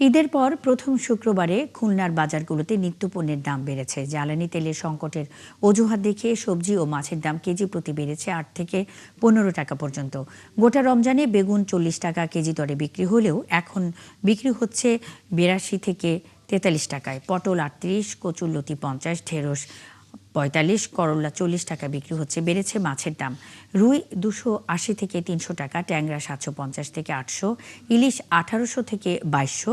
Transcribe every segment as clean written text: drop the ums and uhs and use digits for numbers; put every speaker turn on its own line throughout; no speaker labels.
ঈদের পর প্রথম শুক্রবারে খুলনার বাজারগুলোতে নিত্যপণ্যের দাম বেড়েছে। জ্বালানি তেলের সংকটের অজুহাত দেখিয়ে সবজি ও মাছের দাম কেজি প্রতি বেড়েছে ৮ থেকে ১৫ টাকা পর্যন্ত। গোটা রমজানে বেগুন ৪০ টাকা কেজি দরে বিক্রি হলেও এখন বিক্রি হচ্ছে ৮২ থেকে ৪৩ টাকায়। পটল ৩৮, কচুরলতি ৫০, ঢেঁড়স ৪৫, করল্লা ৪০ টাকা বিক্রি হচ্ছে। বেড়েছে মাছের দাম। রুই ২৮০ থেকে ৩০০ টাকা, ট্যাংরা ৭৫০ থেকে ৮০০, ইলিশ ১৮০০ থেকে ২২০০,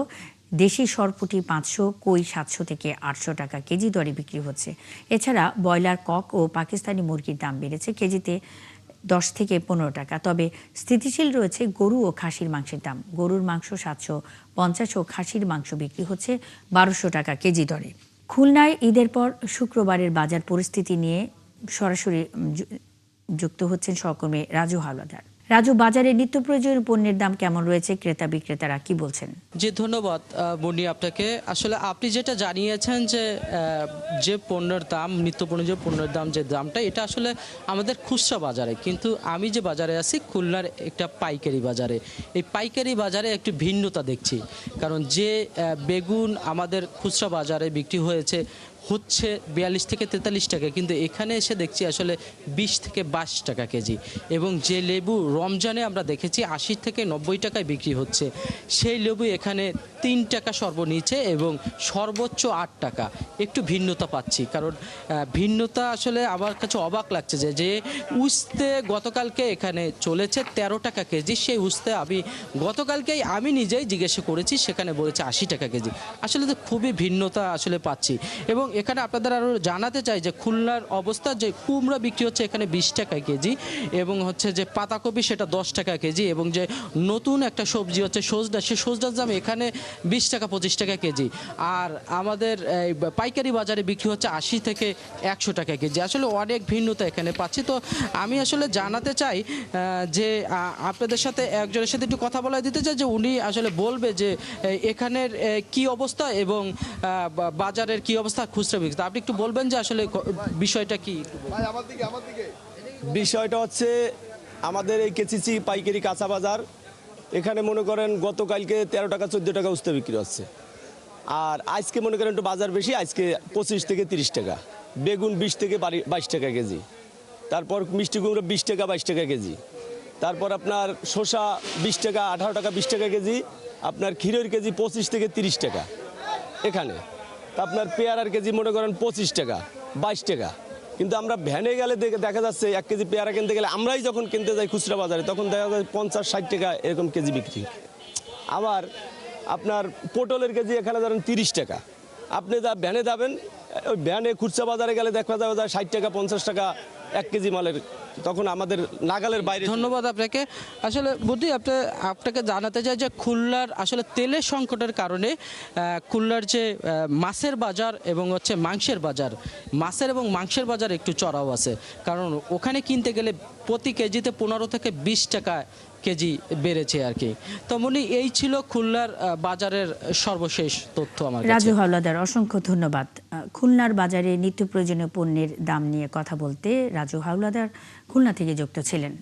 দেশি সরপুঁটি ৫০০, কই ৭০০ থেকে ৮০০ টাকা কেজি দরে বিক্রি হচ্ছে। এছাড়া ব্রয়লার, কক ও পাকিস্তানি মুরগির দাম বেড়েছে কেজিতে ১০ থেকে ১৫ টাকা। তবে স্থিতিশীল রয়েছে গরু ও খাসির মাংসের দাম। গরুর মাংস ৭৫০ ও খাসির মাংস বিক্রি হচ্ছে ১২০০ টাকা কেজি দরে। খুলনায় ঈদের পর শুক্রবারের বাজার পরিস্থিতি নিয়ে সরাসরি যুক্ত হচ্ছেন সহকর্মী রাজু হাওলাদার। রাজু, বাজারে নিত্য প্রয়োজনীয় পণ্যের দাম কেমন রয়েছে, ক্রেতা বিক্রেতারা কি বলছেন?
জি, ধন্যবাদ মুন্নি আপনাকে। আসলে আপনি যেটা জানিয়েছেন যে পণ্যের দাম, নিত্য প্রয়োজনীয় পণ্যের দাম, যে দামটা, এটা আসলে আমাদের খুচরা বাজারে, কিন্তু আমি যে বাজারে আছি খুলনার একটা পাইকারি বাজারে। এই পাইকারি বাজারে একটু ভিন্নতা দেখছি, কারণ যে বেগুন আমাদের খুচরা বাজারে বিক্রি হচ্ছে ৪২ থেকে ৪৩ টাকা, কিন্তু এখানে এসে দেখছি আসলে ২০ থেকে ২২ টাকা কেজি। এবং যে লেবু রমজানে আমরা দেখেছি ৮০ থেকে ৯০ টাকায় বিক্রি হচ্ছে, সেই লেবু এখানে ৩ টাকা সর্বনিচে এবং সর্বোচ্চ ৮ টাকা। একটু ভিন্নতা পাচ্ছি, কারণ ভিন্নতা আসলে আমার কাছে অবাক লাগছে যে উস্তে গতকালকে এখানে চলেছে ১৩ টাকা কেজি, সেই উস্তে আমি গতকালকেই আমি নিজেই জিজ্ঞাসা করেছি, সেখানে বলেছে ৮০ টাকা কেজি। আসলে তো খুবই ভিন্নতা আসলে পাচ্ছি। এবং এখানে আপনাদের আরও জানাতে চাই যে খুলনার অবস্থা, যে কুমড়া বিক্রি হচ্ছে এখানে ২০ টাকা কেজি, এবং হচ্ছে যে পাতাকপি সেটা ১০ টাকা কেজি, এবং যে নতুন একটা সবজি হচ্ছে সজনা, সে সজনার দাম এখানে ২০ টাকা ২৫ টাকা কেজি। আর আমাদের পাইকারি বাজারে বিক্রি হচ্ছে ৮০ থেকে ১০০ টাকা কেজি। আসলে অনেক ভিন্নতা এখানে পাচ্ছি। তো আমি আসলে জানাতে চাই যে আপনাদের সাথে একজনের সাথে একটু কথা বলা দিতে চাই, যে উনি আসলে বলবে যে এখানের কি অবস্থা এবং বাজারের কি অবস্থা, খুচরা বিক্রি। আপনি একটু বলবেন যে আসলে বিষয়টা কি?
বিষয়টা হচ্ছে আমাদের এই কেচিচি পাইকারি কাঁচা বাজার, এখানে মনে করেন গতকালকে ১৩ টাকা ১৪ টাকা উস্তে বিক্রি হচ্ছে, আর আজকে মনে করেন একটু বাজার বেশি, আজকে ২৫ থেকে ৩০ টাকা, বেগুন ২০ থেকে ২২ টাকা কেজি, তারপর মিষ্টি কুমড়ো ২০ টাকা ২২ টাকা কেজি, তারপর আপনার শসা ২০ টাকা ১৮ টাকা ২০ টাকা কেজি, আপনার ক্ষীরের কেজি ২৫ থেকে ৩০ টাকা এখানে, আপনার পেয়ারার কেজি মনে করেন ২৫ টাকা ২২ টাকা। কিন্তু আমরা ভ্যানে গেলে দেখা যাচ্ছে ১ কেজি পেয়ারা কিনতে গেলে, আমরাই যখন কিনতে যাই খুচরা বাজারে, তখন দেখা যায় ৫০-৬০ টাকা এরকম কেজি বিক্রি। আবার আপনার পটলের কেজি এখানে ধরেন ৩০ টাকা। আপনি যা ভ্যানে যাবেন, ওই ভ্যানে খুচরা বাজারে গেলে দেখা যাবে ৬০ টাকা ৫০ টাকা ১ কেজি মালের, তখন আমাদের নাগালের বাইরে।
ধন্যবাদ আপনাকে। আসলে বুদ্ধি আপনাকে জানাতে চাই যে খুলনার আসলে তেলের সংকটের কারণে খুলনার যে মাছের বাজার এবং হচ্ছে মাংসের বাজার, মাছের এবং মাংসের বাজার একটু চড়াও আছে, কারণ ওখানে কিনতে গেলে প্রতি কেজিতে ১৫ থেকে ২০ টাকা কেজি বেড়েছে আর কি। তো মনি, এই ছিল খুলনার বাজারের সর্বশেষ তথ্য আমার কাছে।
রাজু হাওলাদার, অসংখ্য ধন্যবাদ। খুলনার বাজারে নিত্য প্রয়োজনীয় পণ্যের দাম নিয়ে কথা বলতে রাজু হাওলাদার খুলনা থেকে যুক্ত ছিলেন।